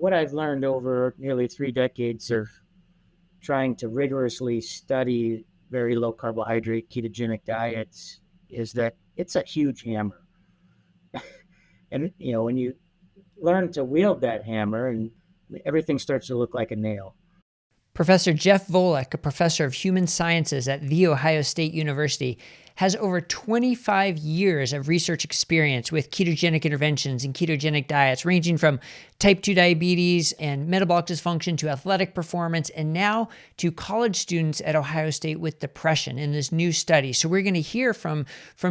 what I've learned over nearly 3 decades of trying to rigorously study very low carbohydrate ketogenic diets is that it's a huge hammer. And, when you learn to wield that hammer, and everything starts to look like a nail. Professor Jeff Volek, a professor of human sciences at The Ohio State University, has over 25 years of research experience with ketogenic interventions and ketogenic diets, ranging from type 2 diabetes and metabolic dysfunction to athletic performance, and now to college students at Ohio State with depression in this new study. So we're going to hear from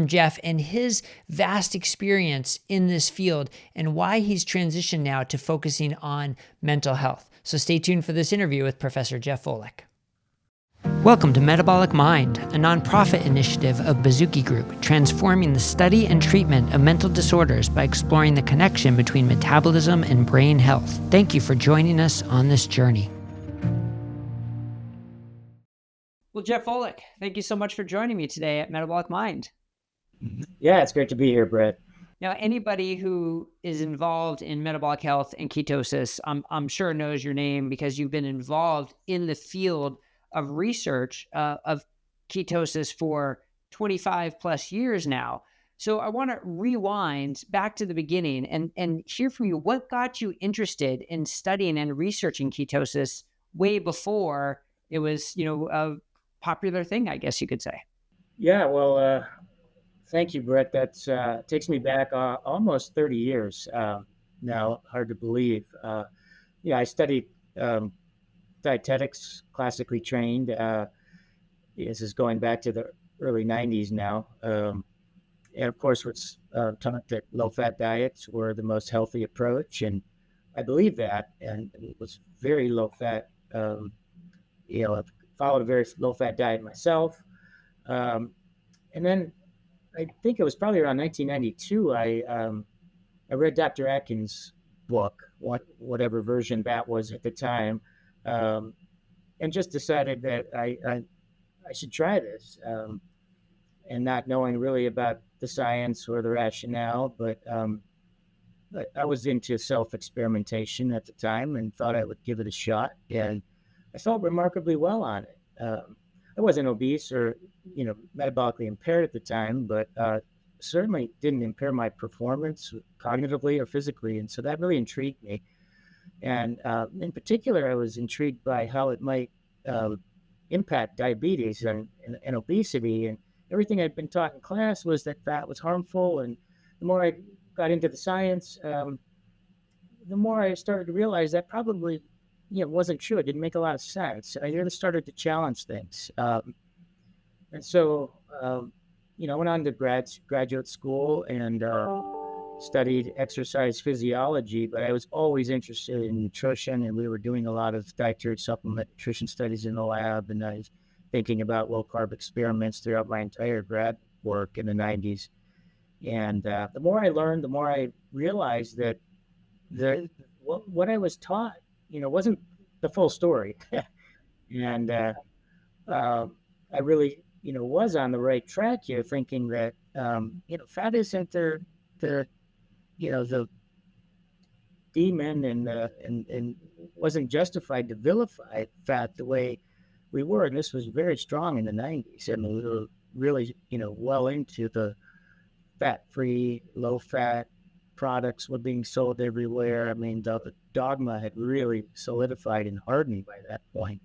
Jeff and his vast experience in this field and why he's transitioned now to focusing on mental health. So stay tuned for this interview with Professor Jeff Volek. Welcome to Metabolic Mind, a nonprofit initiative of Bazooki Group, transforming the study and treatment of mental disorders by exploring the connection between metabolism and brain health. Thank you for joining us on this journey. Well, Jeff Volek, thank you so much for joining me today at Metabolic Mind. Yeah, it's great to be here, Bret. Now, anybody who is involved in metabolic health and ketosis, I'm sure knows your name because you've been involved in the field of research of ketosis for 25 plus years now. So I want to rewind back to the beginning and hear from you. What got you interested in studying and researching ketosis way before it was, a popular thing, I guess you could say? Yeah, well, thank you, Bret. That takes me back almost 30 years now. Hard to believe. I studied dietetics, classically trained. This is going back to the early 90s now. And of course, it's taught that low-fat diets were the most healthy approach. And I believe that. And it was very low-fat. I followed a very low-fat diet myself. And then I think it was probably around 1992, I read Dr. Atkins' book, whatever version that was at the time, and just decided that I should try this, and not knowing really about the science or the rationale, but I was into self-experimentation at the time and thought I would give it a shot, and I felt remarkably well on it. I wasn't obese or metabolically impaired at the time, but certainly didn't impair my performance cognitively or physically. And so that really intrigued me. And in particular, I was intrigued by how it might impact diabetes and obesity. And everything I'd been taught in class was that fat was harmful. And the more I got into the science, the more I started to realize that probably wasn't true. It didn't make a lot of sense. I really started to challenge things. And so, I went on to graduate school and studied exercise physiology, but I was always interested in nutrition, and we were doing a lot of dietary supplement nutrition studies in the lab, and I was thinking about low-carb experiments throughout my entire grad work in the 90s. And the more I learned, the more I realized that what I was taught wasn't the full story. And I really, was on the right track here, thinking that, fat isn't the demon and wasn't justified to vilify fat the way we were. And this was very strong in the 90s. I mean, we were really, well into the fat-free, low-fat products were being sold everywhere. I mean, the dogma had really solidified and hardened by that point.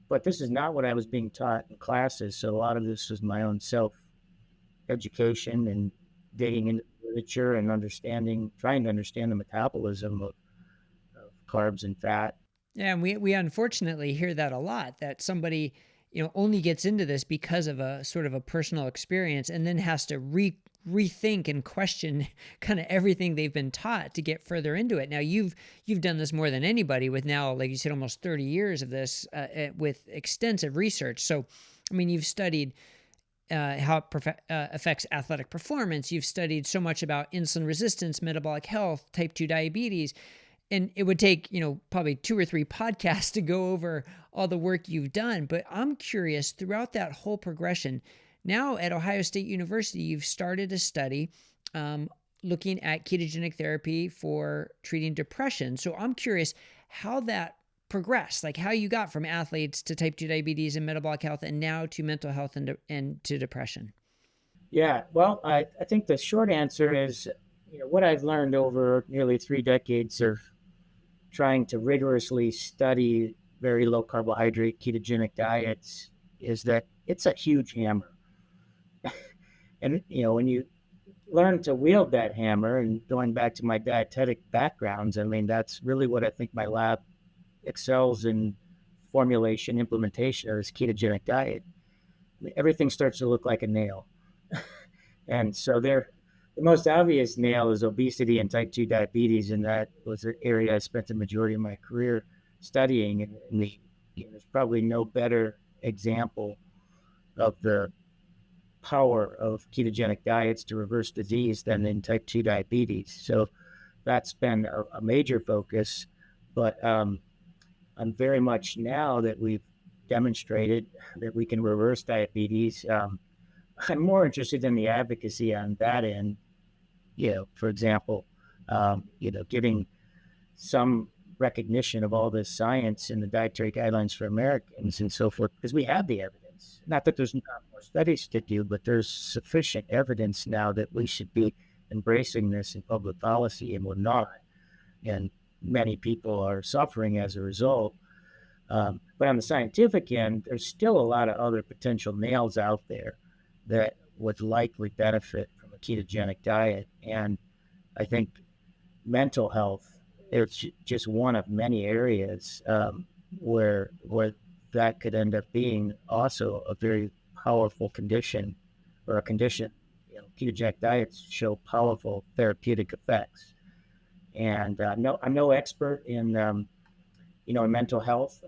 But this is not what I was being taught in classes. So a lot of this was my own self-education and digging into literature and trying to understand the metabolism of carbs and fat. Yeah, and we unfortunately hear that a lot, that somebody only gets into this because of a sort of a personal experience and then has to rethink and question kind of everything they've been taught to get further into it. Now, you've done this more than anybody with now, like you said, almost 30 years of this with extensive research. So, I mean, you've studied how it affects athletic performance. You've studied so much about insulin resistance, metabolic health, type 2 diabetes. And it would take, probably 2 or 3 podcasts to go over all the work you've done. But I'm curious, throughout that whole progression, now at Ohio State University, you've started a study looking at ketogenic therapy for treating depression. So I'm curious how that progressed, like how you got from athletes to type 2 diabetes and metabolic health and now to mental health and to depression. Yeah, well, I think the short answer is, what I've learned over nearly 3 decades of trying to rigorously study very low carbohydrate ketogenic diets is that it's a huge hammer. And, when you learn to wield that hammer, and going back to my dietetic backgrounds, I mean, that's really what I think my lab excels in: formulation, implementation of this ketogenic diet. I mean, everything starts to look like a nail. And so the most obvious nail is obesity and type 2 diabetes. And that was an area I spent the majority of my career studying. And there's probably no better example of the power of ketogenic diets to reverse disease than in type 2 diabetes. So that's been a major focus. But I'm very much, now that we've demonstrated that we can reverse diabetes, I'm more interested in the advocacy on that end. For example, getting some recognition of all this science in the dietary guidelines for Americans and so forth, because we have the evidence. Not that there's not more studies to do, but there's sufficient evidence now that we should be embracing this in public policy, and we're not. And many people are suffering as a result. But on the scientific end, there's still a lot of other potential nails out there that would likely benefit from a ketogenic diet. And I think mental health, it's just one of many areas where that could end up being also a very powerful condition, or a condition. Ketogenic diets show powerful therapeutic effects. And I'm no expert in in mental health,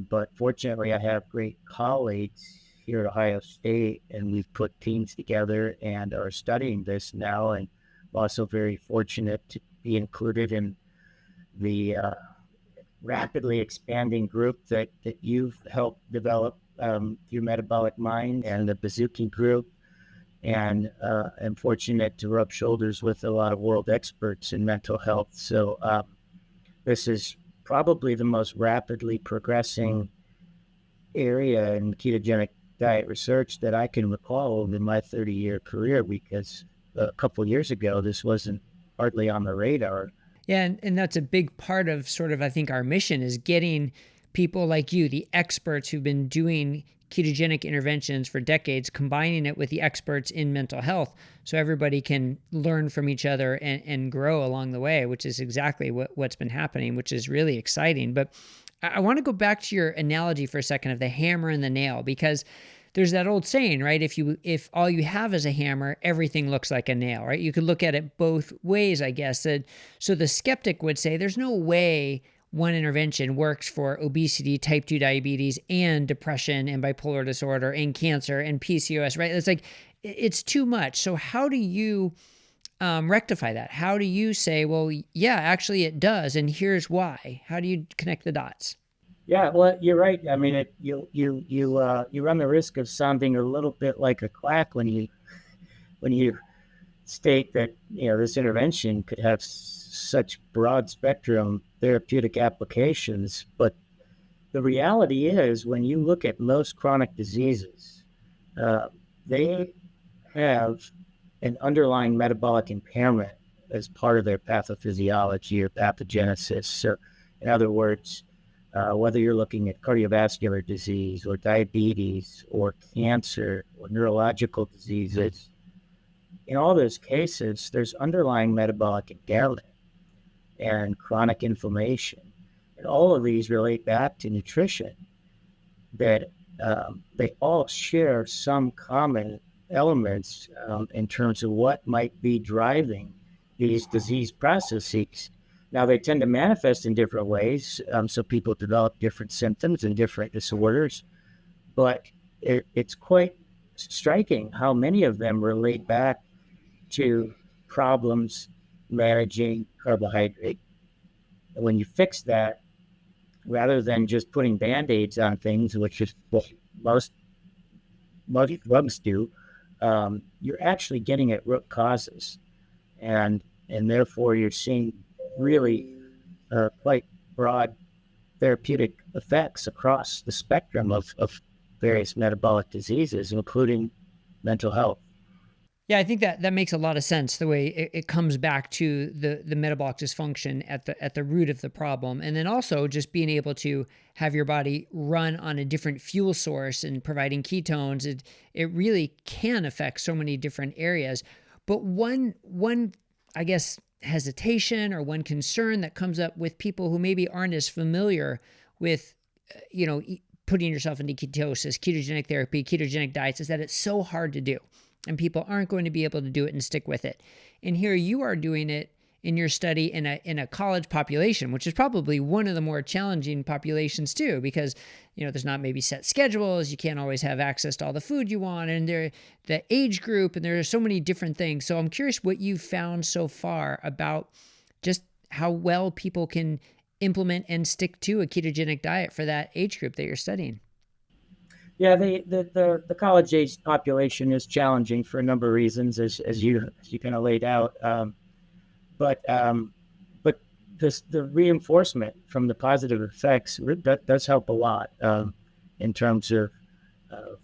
but fortunately I have great colleagues here at Ohio State, and we've put teams together and are studying this now. And I'm also very fortunate to be included in the rapidly expanding group that you've helped develop through Metabolic Mind, and the Bazooki group. And I'm fortunate to rub shoulders with a lot of world experts in mental health. So this is probably the most rapidly progressing area in ketogenic diet research that I can recall in my 30-year career, because a couple of years ago, this wasn't hardly on the radar. Yeah, and that's a big part of sort of, I think, our mission is getting people like you, the experts who've been doing ketogenic interventions for decades, combining it with the experts in mental health so everybody can learn from each other and grow along the way, which is exactly what's been happening, which is really exciting. But I want to go back to your analogy for a second of the hammer and the nail, because there's that old saying, right? If all you have is a hammer, everything looks like a nail, right? You could look at it both ways, I guess. So the skeptic would say there's no way one intervention works for obesity, type 2 diabetes, and depression, and bipolar disorder, and cancer, and PCOS, right? It's like, it's too much. So how do you rectify that? How do you say, well, yeah, actually it does, and here's why? How do you connect the dots? Yeah, well, you're right. I mean, you run the risk of sounding a little bit like a quack when you state that this intervention could have such broad spectrum therapeutic applications. But the reality is, when you look at most chronic diseases, they have an underlying metabolic impairment as part of their pathophysiology or pathogenesis. So, in other words, whether you're looking at cardiovascular disease or diabetes or cancer or neurological diseases, in all those cases, there's underlying metabolic impairment and chronic inflammation. And all of these relate back to nutrition, that they all share some common elements in terms of what might be driving these disease processes. Now, they tend to manifest in different ways, so people develop different symptoms and different disorders, but it's quite striking how many of them relate back to problems managing carbohydrate. And when you fix that, rather than just putting Band-Aids on things, which is what most drugs do, you're actually getting at root causes. and therefore you're seeing really quite broad therapeutic effects across the spectrum of various metabolic diseases, including mental health. Yeah, I think that makes a lot of sense. The way it comes back to the metabolic dysfunction at the root of the problem, and then also just being able to have your body run on a different fuel source and providing ketones. It really can affect so many different areas. But one I guess hesitation or one concern that comes up with people who maybe aren't as familiar with putting yourself into ketosis, ketogenic therapy, ketogenic diets is that it's so hard to do. And people aren't going to be able to do it and stick with it. And here you are doing it in your study in a college population, which is probably one of the more challenging populations too, because there's not maybe set schedules, you can't always have access to all the food you want, and the age group, and there are so many different things. So I'm curious what you've found so far about just how well people can implement and stick to a ketogenic diet for that age group that you're studying. Yeah, the college age population is challenging for a number of reasons, as you kind of laid out. But the reinforcement from the positive effects that does help a lot in terms of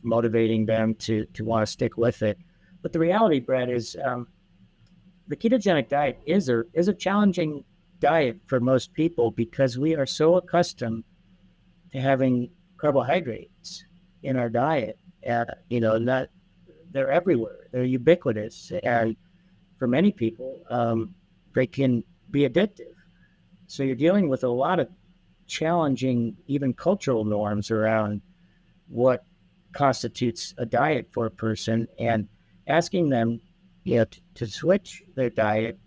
motivating them to want to stick with it. But the reality, Brett, is the ketogenic diet is a challenging diet for most people because we are so accustomed to having carbohydrates in our diet. Not they're everywhere. They're ubiquitous, and for many people, they can be addictive. So you're dealing with a lot of challenging, even cultural norms around what constitutes a diet for a person, and asking them, to switch their diet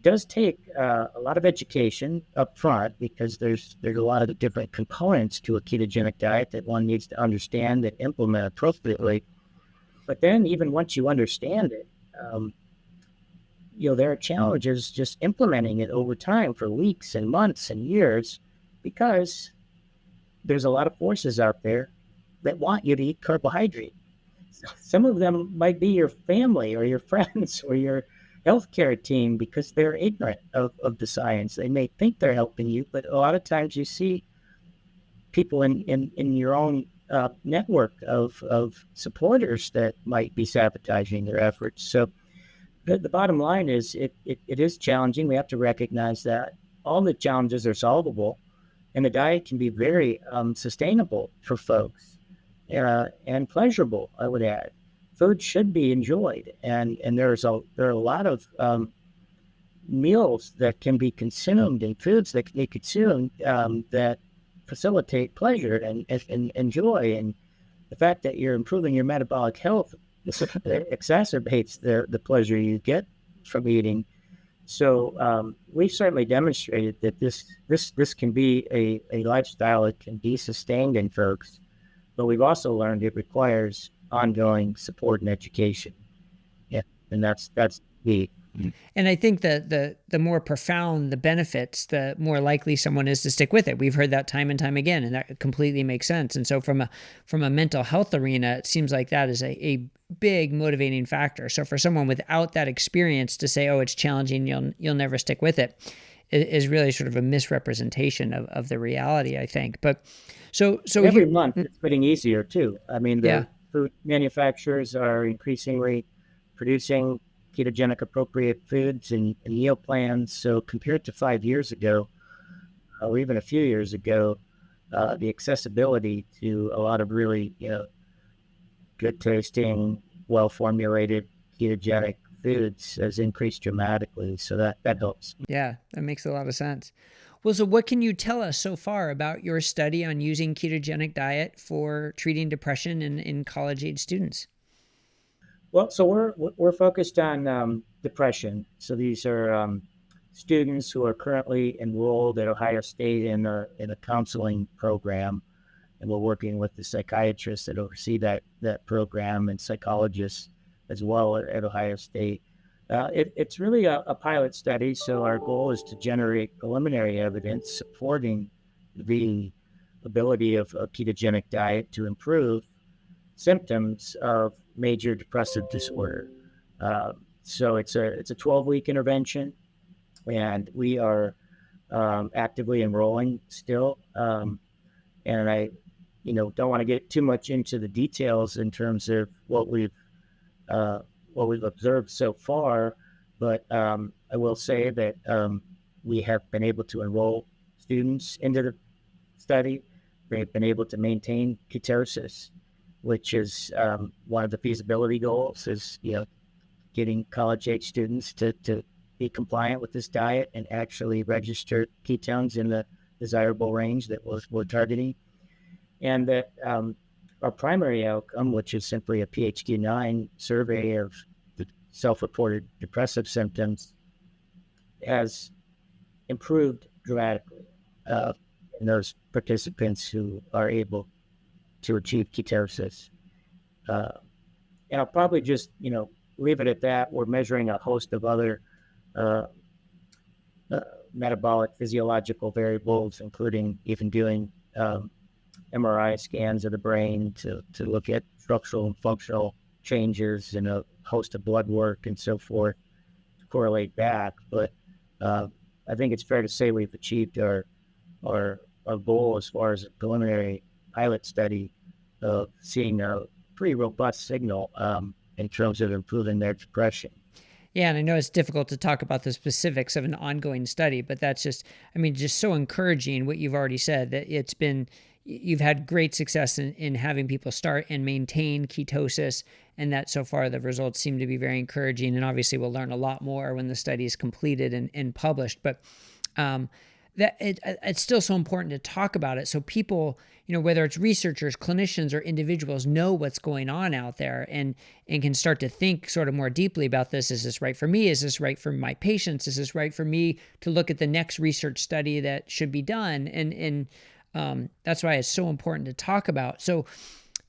does take a lot of education up front because there's a lot of different components to a ketogenic diet that one needs to understand and implement appropriately. But then even once you understand it, there are challenges just implementing it over time for weeks and months and years because there's a lot of forces out there that want you to eat carbohydrate. Some of them might be your family or your friends or your healthcare team because they're ignorant of the science. They may think they're helping you, but a lot of times you see people in your own network of supporters that might be sabotaging their efforts. So the bottom line is it is challenging. We have to recognize that all the challenges are solvable, and the diet can be very sustainable for folks and pleasurable, I would add. Food should be enjoyed, and there are a lot of meals that can be consumed and foods that can be consumed that facilitate pleasure and joy. And the fact that you're improving your metabolic health exacerbates the pleasure you get from eating. So we've certainly demonstrated that this can be a lifestyle that can be sustained in folks, but we've also learned it requires ongoing support and education. Yeah, and that's key. And I think that the more profound the benefits, the more likely someone is to stick with it. We've heard that time and time again, and that completely makes sense. And so from a mental health arena, it seems like that is a big motivating factor. So for someone without that experience to say, oh, it's challenging, you'll never stick with it, is really sort of a misrepresentation of the reality, I think. But so every month it's getting easier too. I mean, yeah. Food manufacturers are increasingly producing ketogenic appropriate foods and meal plans. So compared to 5 years ago, or even a few years ago, the accessibility to a lot of really, good tasting, well-formulated ketogenic foods has increased dramatically. So that helps. Yeah, that makes a lot of sense. Well, so what can you tell us so far about your study on using ketogenic diet for treating depression in college-age students? Well, so we're focused on depression. So these are students who are currently enrolled at Ohio State in a counseling program, and we're working with the psychiatrists that oversee that program and psychologists as well at Ohio State. It's really a pilot study, so our goal is to generate preliminary evidence supporting the ability of a ketogenic diet to improve symptoms of major depressive disorder. So it's a 12-week intervention, and we are actively enrolling still. And I, don't want to get too much into the details in terms of what we've observed so far, but I will say that we have been able to enroll students into the study. We've been able to maintain ketosis, which is one of the feasibility goals. Is getting college-age students to be compliant with this diet and actually register ketones in the desirable range that we're targeting. And that our primary outcome, which is simply a PHQ-9 survey of the self-reported depressive symptoms, has improved dramatically in those participants who are able to achieve ketosis. And I'll probably just, leave it at that. We're measuring a host of other metabolic physiological variables, including even doing MRI scans of the brain to look at structural and functional changes and a host of blood work and so forth to correlate back. But I think it's fair to say we've achieved our goal as far as a preliminary pilot study of seeing a pretty robust signal in terms of improving their depression. Yeah, and I know it's difficult to talk about the specifics of an ongoing study, but that's just so encouraging what you've already said, that you've had great success in having people start and maintain ketosis, and that so far the results seem to be very encouraging. And obviously we'll learn a lot more when the study is completed and published, but that it's still so important to talk about it so people, whether it's researchers, clinicians, or individuals, know what's going on out there and can start to think sort of more deeply about this. Is this right for me? Is this right for my patients? Is this right for me to look at the next research study that should be done? And that's why it's so important to talk about. So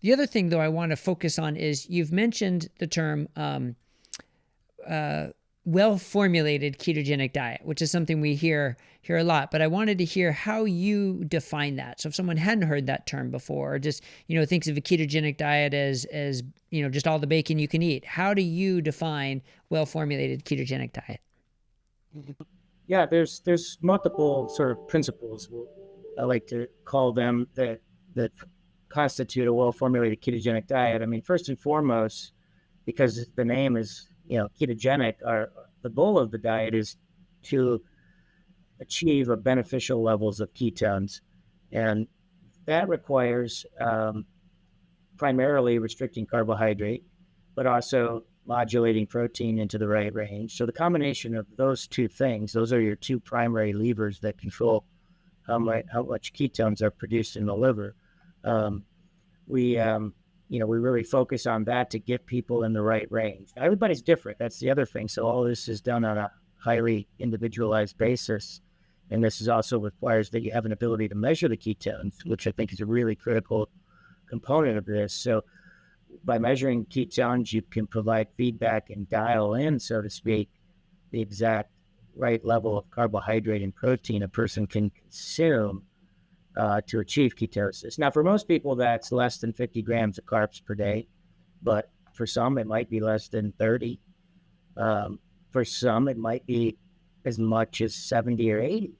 the other thing, though, I want to focus on is you've mentioned the term well-formulated ketogenic diet, which is something we hear a lot, but I wanted to hear how you define that. So if someone hadn't heard that term before, or just, thinks of a ketogenic diet as, just all the bacon you can eat, how do you define well-formulated ketogenic diet? Yeah, there's multiple sort of principles, I like to call them, that constitute a well-formulated ketogenic diet. I mean, first and foremost, because the name is, ketogenic, the goal of the diet is to achieve a beneficial levels of ketones. And that requires primarily restricting carbohydrate, but also modulating protein into the right range. So the combination of those two things, those are your two primary levers that control how much ketones are produced in the liver. We really focus on that to get people in the right range. Everybody's different. That's the other thing. So all this is done on a highly individualized basis. And this is also requires that you have an ability to measure the ketones, which I think is a really critical component of this. So by measuring ketones, you can provide feedback and dial in, so to speak, the exact right level of carbohydrate and protein a person can consume to achieve ketosis. Now, for most people, that's less than 50 grams of carbs per day, but for some, it might be less than 30. For some, it might be as much as 70 or 80,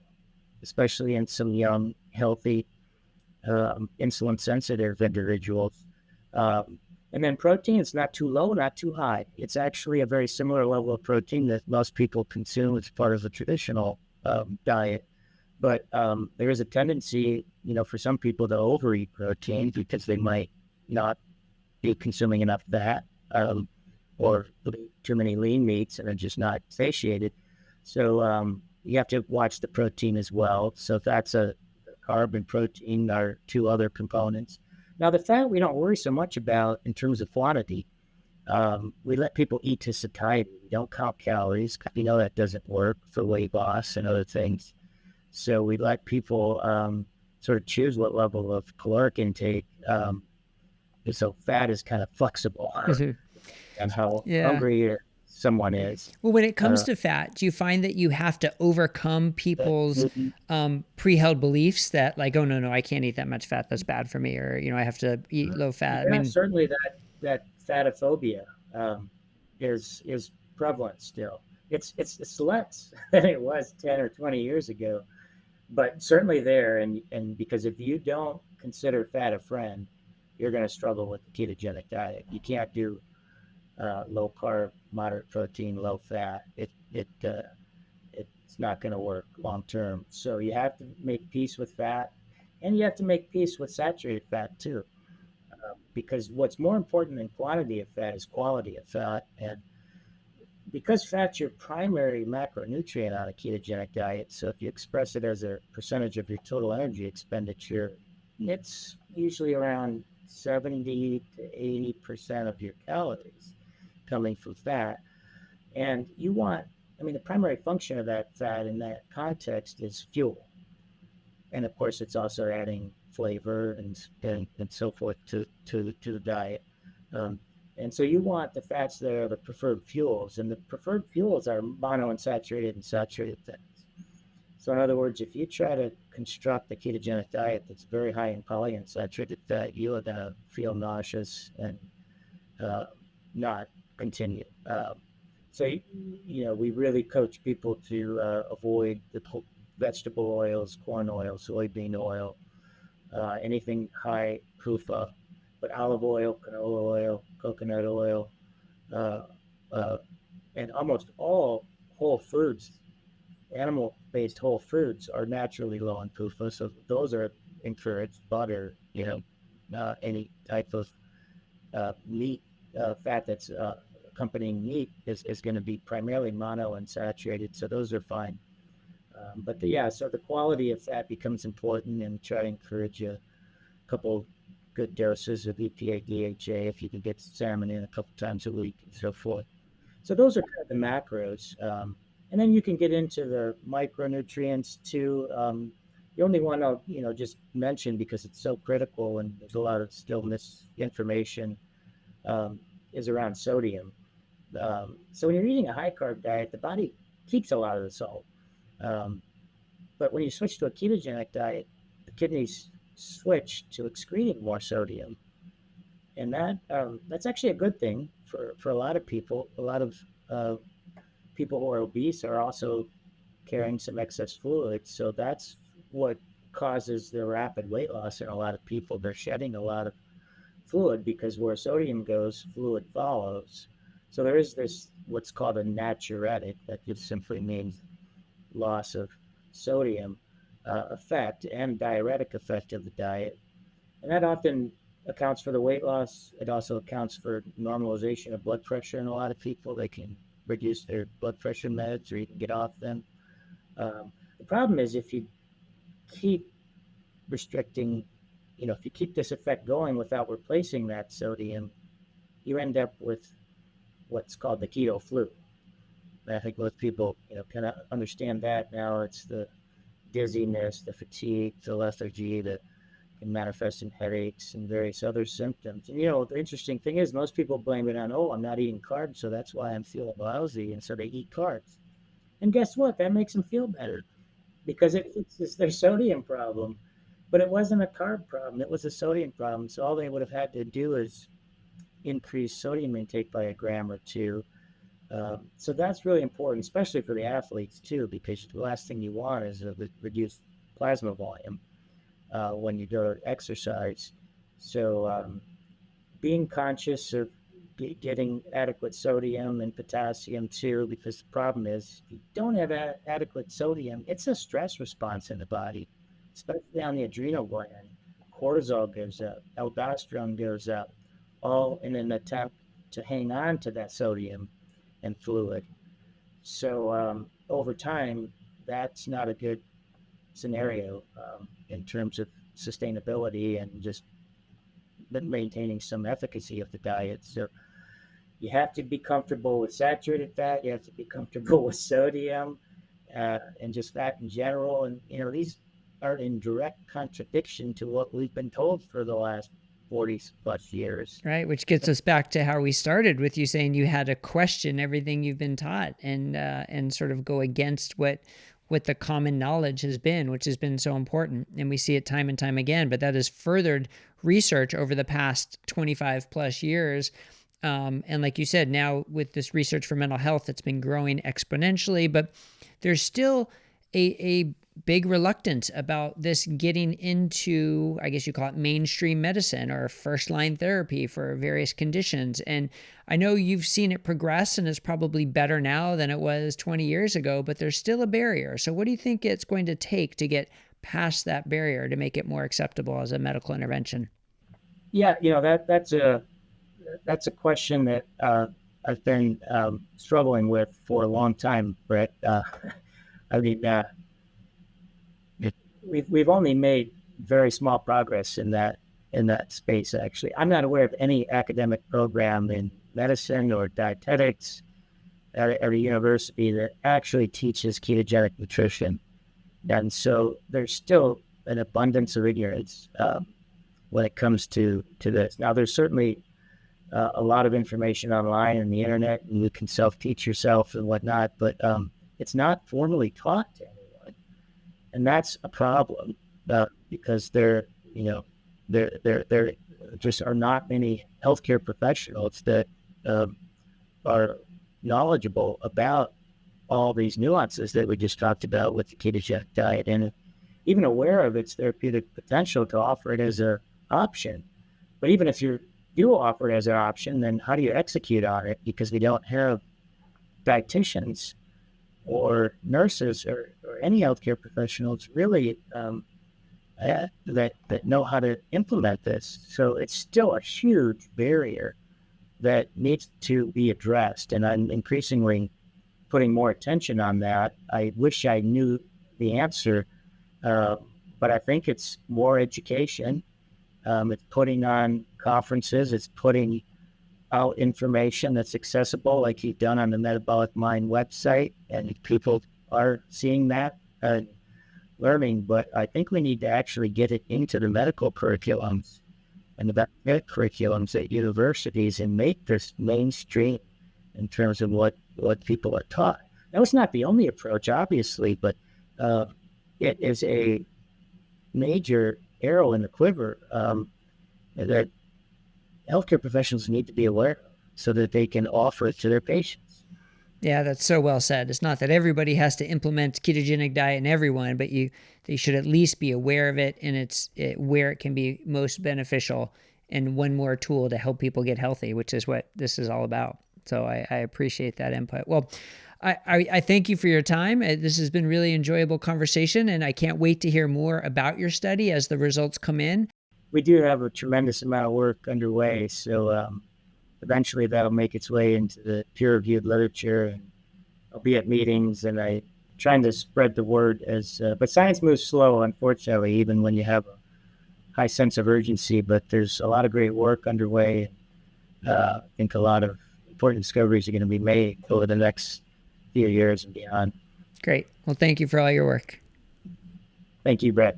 especially in some young, healthy, insulin-sensitive individuals. And then protein, it's not too low, not too high. It's actually a very similar level of protein that most people consume as part of the traditional diet. But there is a tendency, for some people to overeat protein because they might not be consuming enough fat or too many lean meats and are just not satiated. So you have to watch the protein as well. So that's carb and protein are two other components. Now, the fat we don't worry so much about in terms of quantity. We let people eat to satiety. We don't count calories because we know that doesn't work for weight loss and other things. So we let people sort of choose what level of caloric intake. So fat is kind of flexible on how hungry someone is. Well, when it comes to fat, do you find that you have to overcome people's pre-held beliefs that like, oh, no, I can't eat that much fat. That's bad for me. Or, I have to eat low fat. Yeah, certainly that fatophobia is prevalent still. It's less than it was 10 or 20 years ago, but certainly there. And because if you don't consider fat a friend, you're going to struggle with the ketogenic diet. You can't do low carb, moderate protein, low fat. It's not going to work long term. So you have to make peace with fat, and you have to make peace with saturated fat too. Because what's more important than quantity of fat is quality of fat. And because fat's your primary macronutrient on a ketogenic diet, so if you express it as a percentage of your total energy expenditure, it's usually around 70 to 80% of your calories coming from fat. And the primary function of that fat in that context is fuel. And of course, it's also adding flavor and so forth to the diet. And so you want the fats that are the preferred fuels, and the preferred fuels are monounsaturated and saturated fats. So in other words, if you try to construct a ketogenic diet that's very high in polyunsaturated fat, you are going to feel nauseous and not continue. So, we really coach people to avoid the vegetable oils, corn oil, soybean oil, anything high PUFA, but olive oil, canola oil, coconut oil, uh, uh, and almost all whole foods, animal-based whole foods are naturally low in PUFA, so those are encouraged. Butter, any type of meat, fat that's accompanying meat is going to be primarily monounsaturated, so those are fine. So the quality of fat becomes important, and try to encourage a couple good doses of EPA, DHA if you can get salmon in a couple times a week and so forth. So those are kind of the macros. And then you can get into the micronutrients too. The only one I'll just mention because it's so critical and there's a lot of still misinformation um, is around sodium. So when you're eating a high carb diet, the body keeps a lot of the salt. Um, but when you switch to a ketogenic diet, the kidneys switch to excreting more sodium, and that's actually a good thing for a lot of people. A lot of people who are obese are also carrying some excess fluid, so that's what causes the rapid weight loss in a lot of people. They're shedding a lot of fluid because where sodium goes, fluid follows. So there is this what's called a natriuretic that just simply means loss of sodium effect and diuretic effect of the diet. And that often accounts for the weight loss. It also accounts for normalization of blood pressure in a lot of people. They can reduce their blood pressure meds or even get off them. The problem is if you keep restricting, if you keep this effect going without replacing that sodium, you end up with what's called the keto flu. And I think most people, kind of understand that now. It's the dizziness, the fatigue, the lethargy that can manifest in headaches and various other symptoms. And, the interesting thing is most people blame it on, I'm not eating carbs, so that's why I'm feeling lousy. And so they eat carbs. And guess what? That makes them feel better because it fixes their sodium problem. But it wasn't a carb problem. It was a sodium problem. So all they would have had to do is increase sodium intake by a gram or two. So that's really important, especially for the athletes too, because the last thing you want is a reduced plasma volume when you go to exercise. So being conscious of getting adequate sodium and potassium too, because the problem is if you don't have adequate sodium, it's a stress response in the body, especially on the adrenal gland. Cortisol goes up, aldosterone goes up, all in an attempt to hang on to that sodium and fluid. So over time, that's not a good scenario in terms of sustainability and just maintaining some efficacy of the diet. So you have to be comfortable with saturated fat. You have to be comfortable with sodium and just fat in general. And, these are in direct contradiction to what we've been told for the last 40 plus years. Right, which gets us back to how we started with you saying you had to question everything you've been taught and sort of go against what the common knowledge has been, which has been so important. And we see it time and time again, but that has furthered research over the past 25 plus years And like you said, now with this research for mental health, it's been growing exponentially, but there's still a big reluctance about this getting into, I guess you call it mainstream medicine or first line therapy for various conditions. And I know you've seen it progress and it's probably better now than it was 20 years ago, but there's still a barrier. So what do you think it's going to take to get past that barrier to make it more acceptable as a medical intervention? Yeah, that's a question that I've been struggling with for a long time, Brett. I mean, we've only made very small progress in that space. Actually, I'm not aware of any academic program in medicine or dietetics at a university that actually teaches ketogenic nutrition, and so there's still an abundance of ignorance when it comes to this. Now, there's certainly a lot of information online and the internet, and you can self-teach yourself and whatnot, but it's not formally taught to anyone, and that's a problem because there just are not many healthcare professionals that are knowledgeable about all these nuances that we just talked about with the ketogenic diet, and even aware of its therapeutic potential to offer it as an option. But even if you do offer it as an option, then how do you execute on it? Because we don't have dietitians or nurses or any healthcare professionals really that know how to implement this. So it's still a huge barrier that needs to be addressed, and I'm increasingly putting more attention on that. I wish I knew the answer, but I think it's more education. It's putting on conferences. It's putting out information that's accessible, like you've done on the Metabolic Mind website, and people are seeing that and learning. But I think we need to actually get it into the medical curriculums and the medical curriculums at universities and make this mainstream in terms of what people are taught. Now, it's not the only approach, obviously, but it is a major arrow in the quiver that healthcare professionals need to be aware of so that they can offer it to their patients. Yeah, that's so well said. It's not that everybody has to implement ketogenic diet in everyone, but they should at least be aware of it and where it can be most beneficial, and one more tool to help people get healthy, which is what this is all about. So I appreciate that input. Well, I thank you for your time. This has been really enjoyable conversation, and I can't wait to hear more about your study as the results come in. We do have a tremendous amount of work underway, so eventually that'll make its way into the peer-reviewed literature, and I'll be at meetings, and I'm trying to spread the word but science moves slow, unfortunately, even when you have a high sense of urgency, but there's a lot of great work underway. I think a lot of important discoveries are going to be made over the next few years and beyond. Great. Well, thank you for all your work. Thank you, Bret.